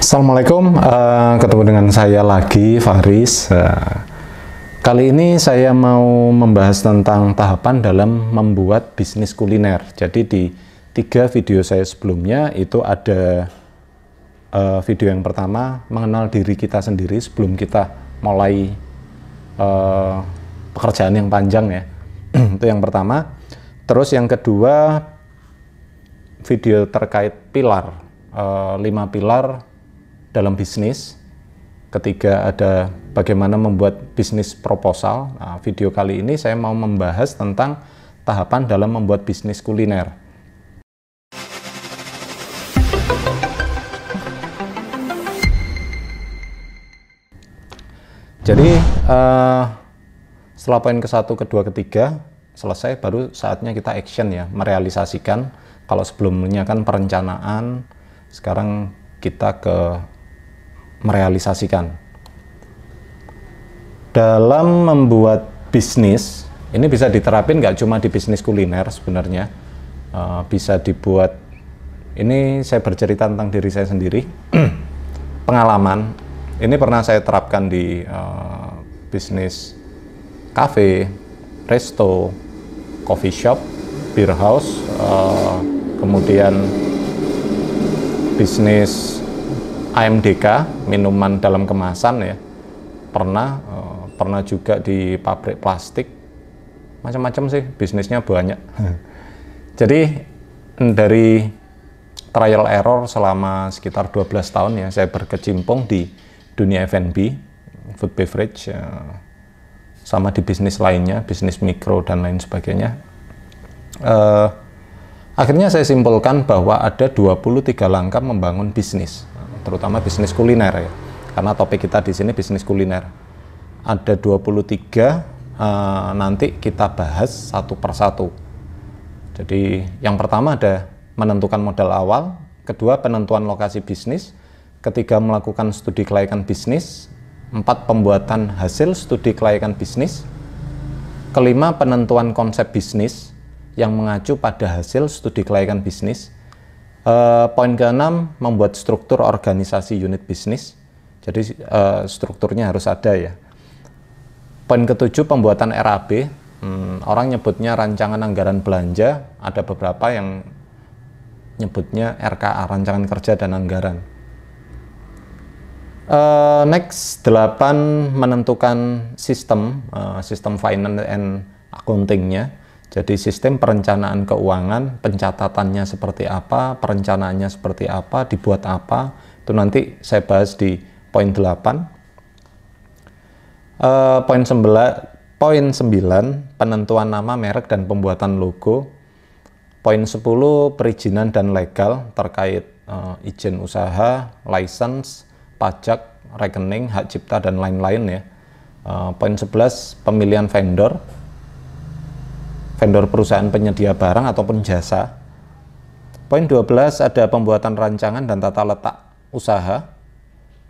Assalamualaikum, ketemu dengan saya lagi, Faris. Kali ini saya mau membahas tentang tahapan dalam membuat bisnis kuliner. Jadi di 3 video saya sebelumnya itu ada video yang pertama, mengenal diri kita sendiri sebelum kita mulai pekerjaan yang panjang ya. Itu yang pertama. Terus yang kedua, video terkait pilar, 5 pilar dalam bisnis. Ketiga ada bagaimana membuat bisnis proposal. Nah, video kali ini saya mau membahas tentang tahapan dalam membuat bisnis kuliner. Jadi setelah poin ke-1, ke-2, ke-3 selesai, baru saatnya kita action ya, merealisasikan. Kalau sebelumnya kan perencanaan, sekarang kita ke merealisasikan. Dalam membuat bisnis, ini bisa diterapin nggak cuma di bisnis kuliner sebenarnya, bisa dibuat, ini saya bercerita tentang diri saya sendiri, pengalaman, ini pernah saya terapkan di bisnis cafe, resto, coffee shop, beer house, kemudian bisnis AMDK, minuman dalam kemasan ya, pernah juga di pabrik plastik, macam-macam sih, bisnisnya banyak. Jadi dari trial error selama sekitar 12 tahun ya, saya berkecimpung di dunia F&B, food beverage, sama di bisnis lainnya, bisnis mikro dan lain sebagainya. Akhirnya saya simpulkan bahwa ada 23 langkah membangun bisnis, terutama bisnis kuliner ya, karena topik kita di sini bisnis kuliner. Ada 23, nanti kita bahas satu persatu. Jadi yang pertama ada menentukan modal awal, kedua penentuan lokasi bisnis, ketiga melakukan studi kelayakan bisnis, 4 pembuatan hasil studi kelayakan bisnis, kelima penentuan konsep bisnis yang mengacu pada hasil studi kelayakan bisnis. Poin ke-6, membuat struktur organisasi unit bisnis. Jadi strukturnya harus ada ya. Poin ke-7, pembuatan RAB. Orang nyebutnya rancangan anggaran belanja, ada beberapa yang nyebutnya RKA, rancangan kerja dan anggaran. Next, 8, menentukan sistem finance and accounting-nya. Jadi sistem perencanaan keuangan, pencatatannya seperti apa, perencanaannya seperti apa, dibuat apa, itu nanti saya bahas di poin 8. Poin 9, penentuan nama, merek, dan pembuatan logo. Poin 10, perizinan dan legal terkait izin usaha, license, pajak, rekening, hak cipta, dan lain-lain ya. Poin 11, pemilihan vendor perusahaan penyedia barang ataupun jasa. Poin 12 ada pembuatan rancangan dan tata letak usaha,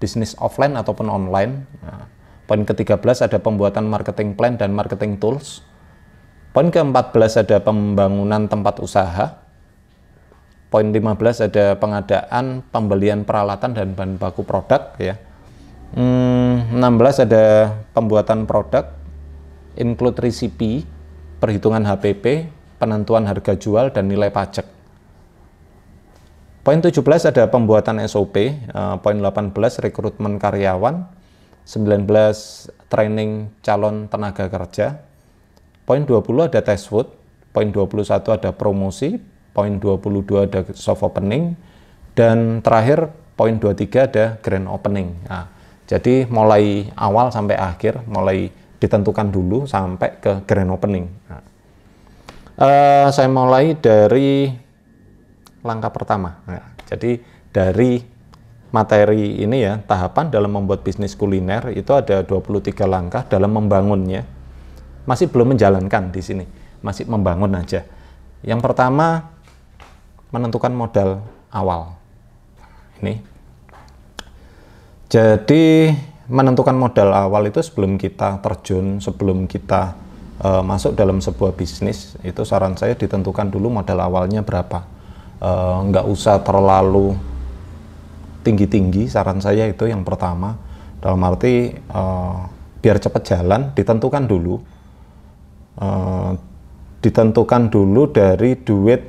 bisnis offline ataupun online. Nah, poin ke-13 ada pembuatan marketing plan dan marketing tools. Poin ke-14 ada pembangunan tempat usaha. Poin 15 ada pengadaan, pembelian peralatan dan bahan baku produk ya. 16 ada pembuatan produk, include resipi, perhitungan HPP, penentuan harga jual, dan nilai pajak. Poin 17 ada pembuatan SOP, poin 18 rekrutmen karyawan, 19 training calon tenaga kerja, poin 20 ada test food, poin 21 ada promosi, poin 22 ada soft opening, dan terakhir poin 23 ada grand opening. Nah, jadi mulai awal sampai akhir, mulai ditentukan dulu sampai ke grand opening. Nah, saya mulai dari langkah pertama. Nah, jadi dari materi ini ya, tahapan dalam membuat bisnis kuliner itu ada 23 langkah dalam membangunnya. Masih belum menjalankan di sini, masih membangun aja. Yang pertama, menentukan modal awal. Ini. Jadi menentukan modal awal itu sebelum kita terjun, sebelum kita masuk dalam sebuah bisnis, itu saran saya ditentukan dulu modal awalnya berapa. Nggak usah terlalu tinggi-tinggi, saran saya itu yang pertama, dalam arti biar cepat jalan, ditentukan dulu dari duit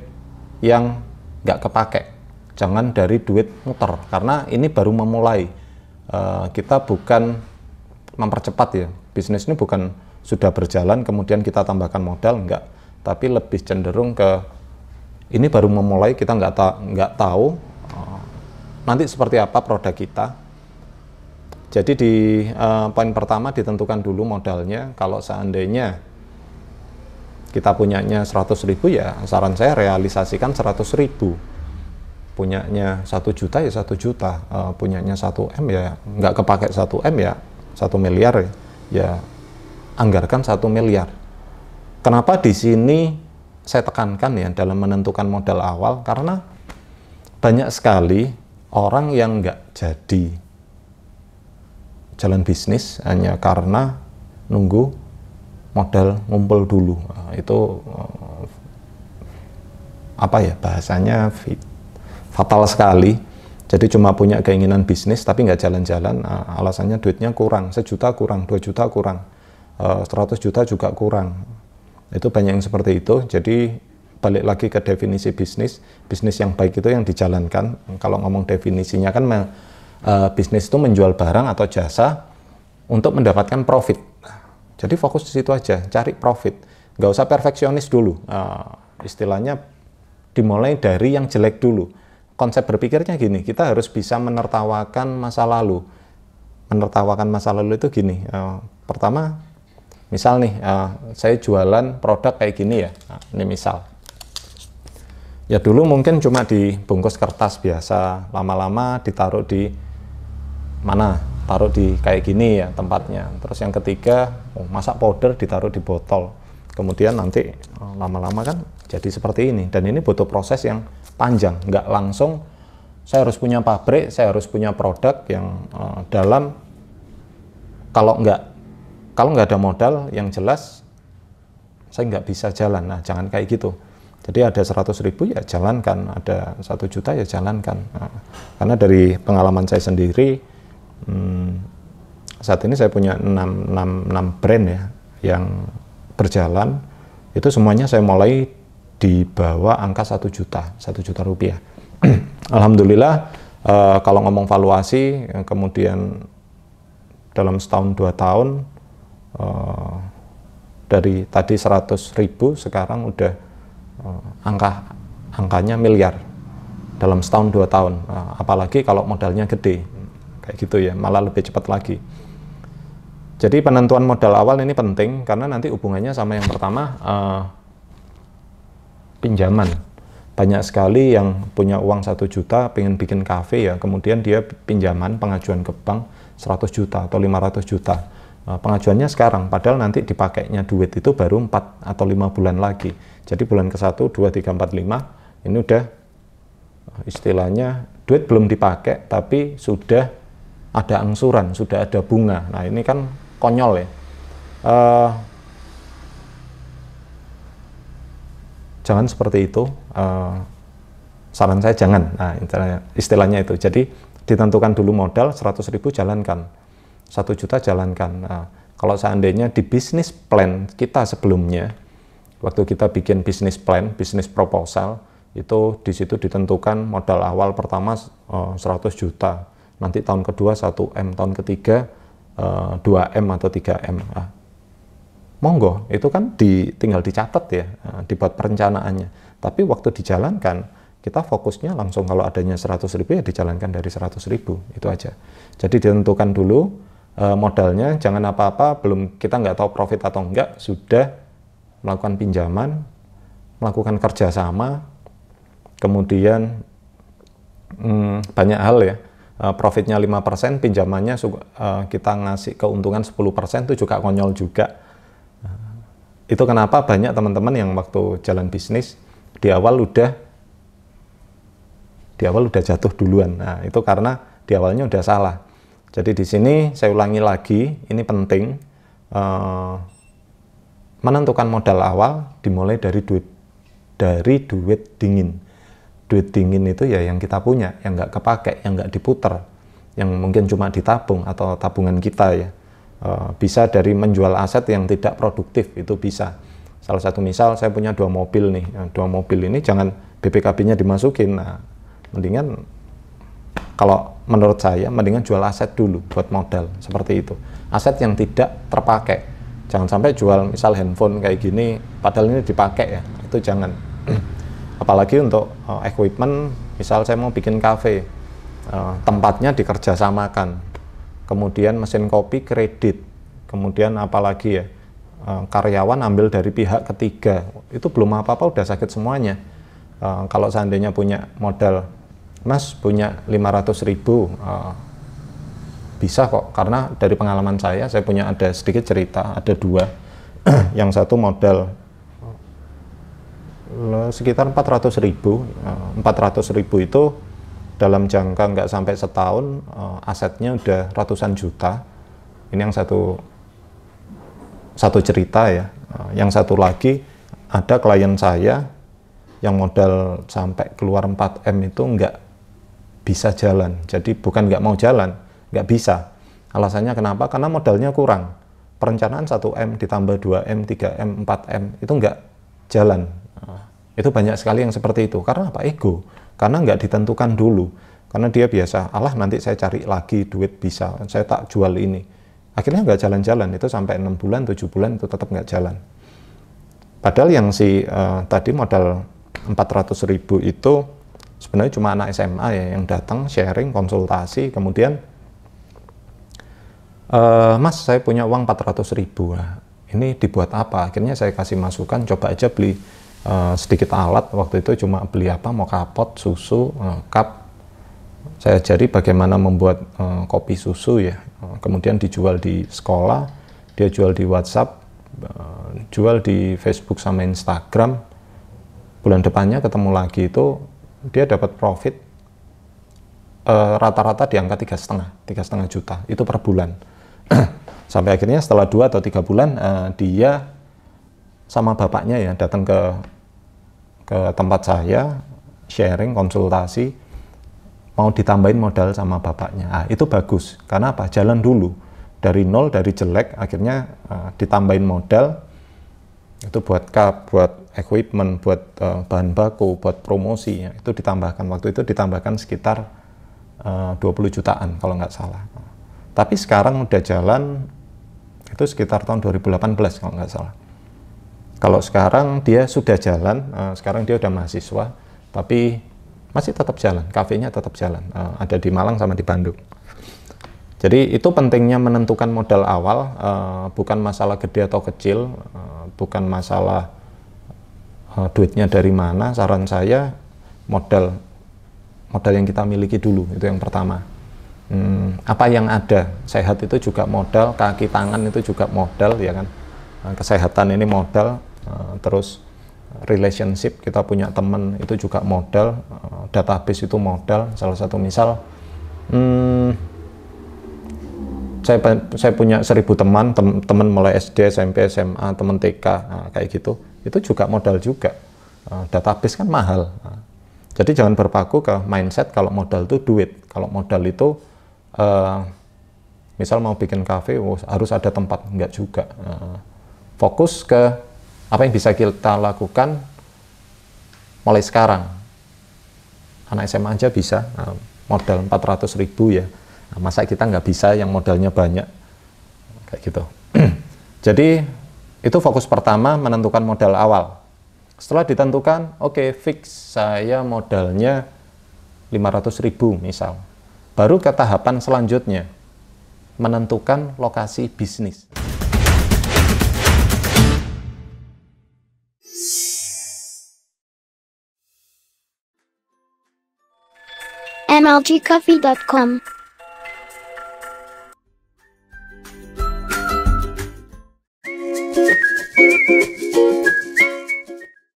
yang nggak kepake, jangan dari duit muter, karena ini baru memulai. Kita bukan mempercepat ya, bisnis ini bukan sudah berjalan kemudian kita tambahkan modal, enggak, tapi lebih cenderung ke ini baru memulai, kita nggak tahu nanti seperti apa produk kita. Jadi di poin pertama ditentukan dulu modalnya. Kalau seandainya kita punyanya 100.000 ya saran saya realisasikan 100.000. Punyanya 1 juta ya 1 juta, punyanya 1 M ya nggak kepake 1 M ya 1 miliar ya anggarkan 1 miliar. Kenapa di sini saya tekankan ya dalam menentukan modal awal, karena banyak sekali orang yang nggak jadi jalan bisnis hanya karena nunggu modal ngumpul dulu. Itu apa ya bahasanya, fatal sekali. Jadi cuma punya keinginan bisnis tapi nggak jalan-jalan, alasannya duitnya kurang, 1 juta kurang, 2 juta kurang, 100 juta juga kurang. Itu banyak yang seperti itu. Jadi balik lagi ke definisi bisnis yang baik itu yang dijalankan. Kalau ngomong definisinya kan bisnis itu menjual barang atau jasa untuk mendapatkan profit. Jadi fokus di situ aja, cari profit, nggak usah perfeksionis dulu. Istilahnya dimulai dari yang jelek dulu. Konsep berpikirnya gini, kita harus bisa menertawakan masa lalu. Menertawakan masa lalu itu gini, pertama misal nih, saya jualan produk kayak gini ya, ini misal. Ya dulu mungkin cuma dibungkus kertas biasa, lama-lama ditaruh di mana? Taruh di kayak gini ya tempatnya. Terus yang ketiga, masak powder ditaruh di botol. Kemudian nanti lama-lama kan jadi seperti ini. Dan ini butuh proses yang panjang, nggak langsung saya harus punya pabrik, saya harus punya produk yang dalam, kalau nggak ada modal yang jelas saya nggak bisa jalan. Nah jangan kayak gitu. Jadi ada 100.000 ya jalankan, ada 1 juta ya jalankan. Nah, karena dari pengalaman saya sendiri, saat ini saya punya 6 brand ya yang berjalan. Itu semuanya saya mulai di bawah angka 1 juta rupiah. Alhamdulillah, kalau ngomong valuasi, kemudian dalam setahun 2 tahun, dari tadi 100.000 sekarang udah angkanya miliar dalam setahun 2 tahun. Apalagi kalau modalnya gede kayak gitu ya, malah lebih cepat lagi. Jadi penentuan modal awal ini penting karena nanti hubungannya sama yang pertama, pinjaman. Banyak sekali yang punya uang 1 juta pengen bikin kafe ya, kemudian dia pinjaman pengajuan ke bank 100 juta atau 500 juta. Pengajuannya sekarang, padahal nanti dipakainya duit itu baru 4 atau 5 bulan lagi. Jadi bulan ke-1, 2, 3, 4, 5 ini udah istilahnya duit belum dipakai tapi sudah ada angsuran, sudah ada bunga. Nah ini kan konyol ya. Jangan seperti itu. Saran saya jangan. Nah istilahnya itu. Jadi ditentukan dulu modal 100.000 jalankan, 1 juta jalankan. Nah, kalau seandainya di bisnis plan kita sebelumnya, waktu kita bikin bisnis plan, bisnis proposal, itu di situ ditentukan modal awal pertama 100 juta, nanti tahun kedua 1 M, tahun ketiga 2 M atau 3 M. Monggo, itu kan tinggal dicatat ya, dibuat perencanaannya. Tapi waktu dijalankan, kita fokusnya langsung kalau adanya 100.000 ya dijalankan dari 100.000, itu aja. Jadi ditentukan dulu modalnya, jangan apa-apa, belum kita nggak tahu profit atau enggak, sudah melakukan pinjaman, melakukan kerjasama, kemudian banyak hal ya, profitnya 5%, pinjamannya kita ngasih keuntungan 10%, itu juga konyol juga. Itu kenapa banyak teman-teman yang waktu jalan bisnis di awal udah jatuh duluan. Nah, itu karena di awalnya udah salah. Jadi di sini saya ulangi lagi, ini penting, menentukan modal awal dimulai dari duit dingin. duit dingin itu ya yang kita punya, yang nggak kepake, yang nggak diputer, yang mungkin cuma ditabung atau tabungan kita ya. Bisa dari menjual aset yang tidak produktif, itu bisa. Salah satu misal saya punya 2 mobil nih, 2 mobil ini jangan BPKB-nya dimasukin. Nah, mendingan kalau menurut saya mendingan jual aset dulu buat modal, seperti itu. Aset yang tidak terpakai. Jangan sampai jual misal handphone kayak gini padahal ini dipakai ya, itu jangan. Apalagi untuk equipment, misal saya mau bikin cafe, tempatnya dikerjasamakan, kemudian mesin kopi kredit, kemudian apalagi ya, karyawan ambil dari pihak ketiga, itu belum apa-apa udah sakit semuanya. Kalau seandainya punya modal, Mas punya 500.000, bisa kok, karena dari pengalaman saya punya ada sedikit cerita, ada 2. Yang satu modal sekitar 400.000, 400.000 itu dalam jangka nggak sampai setahun, asetnya udah ratusan juta. Ini yang satu cerita ya. Yang satu lagi, ada klien saya yang modal sampai keluar 4M itu nggak bisa jalan. Jadi bukan nggak mau jalan, nggak bisa. Alasannya kenapa? Karena modalnya kurang. Perencanaan 1M ditambah 2M, 3M, 4M itu nggak jalan. Itu banyak sekali yang seperti itu. Karena apa? Ego. Karena nggak ditentukan dulu. Karena dia biasa, alah nanti saya cari lagi duit bisa, saya tak jual ini. Akhirnya nggak jalan-jalan, itu sampai 6 bulan, 7 bulan itu tetap nggak jalan. Padahal yang tadi modal 400.000 itu sebenarnya cuma anak SMA ya yang datang sharing, konsultasi, kemudian Mas saya punya uang 400.000, nah, ini dibuat apa? Akhirnya saya kasih masukan, coba aja beli sedikit alat. Waktu itu cuma beli apa, mau kapot, susu, cup. Saya ajari bagaimana membuat kopi susu ya, kemudian dijual di sekolah, dia jual di WhatsApp, jual di Facebook sama Instagram. Bulan depannya ketemu lagi itu dia dapat profit rata-rata di angka 3,5 juta itu per bulan. Sampai akhirnya setelah 2 atau 3 bulan dia sama bapaknya ya datang ke tempat saya, sharing, konsultasi, mau ditambahin modal sama bapaknya. Nah, itu bagus. Karena apa? Jalan dulu. Dari nol, dari jelek, akhirnya ditambahin modal. Itu buat cup, buat equipment, buat bahan baku, buat promosi. Ya. Itu ditambahkan. Waktu itu ditambahkan sekitar 20 jutaan kalau nggak salah. Tapi sekarang udah jalan, itu sekitar tahun 2018 kalau nggak salah. Kalau sekarang dia sudah jalan, sekarang dia udah mahasiswa, tapi masih tetap jalan, kafenya tetap jalan, ada di Malang sama di Bandung. Jadi itu pentingnya menentukan modal awal, bukan masalah gede atau kecil, bukan masalah duitnya dari mana. Saran saya modal yang kita miliki dulu, itu yang pertama. Apa yang ada, sehat itu juga modal, kaki tangan itu juga modal ya kan, kesehatan ini modal. Terus relationship, kita punya teman itu juga modal, database itu modal. Salah satu misal, saya punya 1000 teman mulai SD, SMP, SMA, teman TK, kayak gitu, itu juga modal juga. Database kan mahal. Jadi jangan berpaku ke mindset kalau modal itu duit. Kalau modal itu misal mau bikin cafe harus ada tempat, enggak juga. Fokus ke apa yang bisa kita lakukan mulai sekarang. Anak SMA aja bisa modal 400.000 ya. Nah, masa kita nggak bisa yang modalnya banyak kayak gitu. Jadi itu fokus pertama, menentukan modal awal. Setelah ditentukan, oke, fix saya modalnya 500.000 misal. Baru ke tahapan selanjutnya, menentukan lokasi bisnis. mlgcoffee.com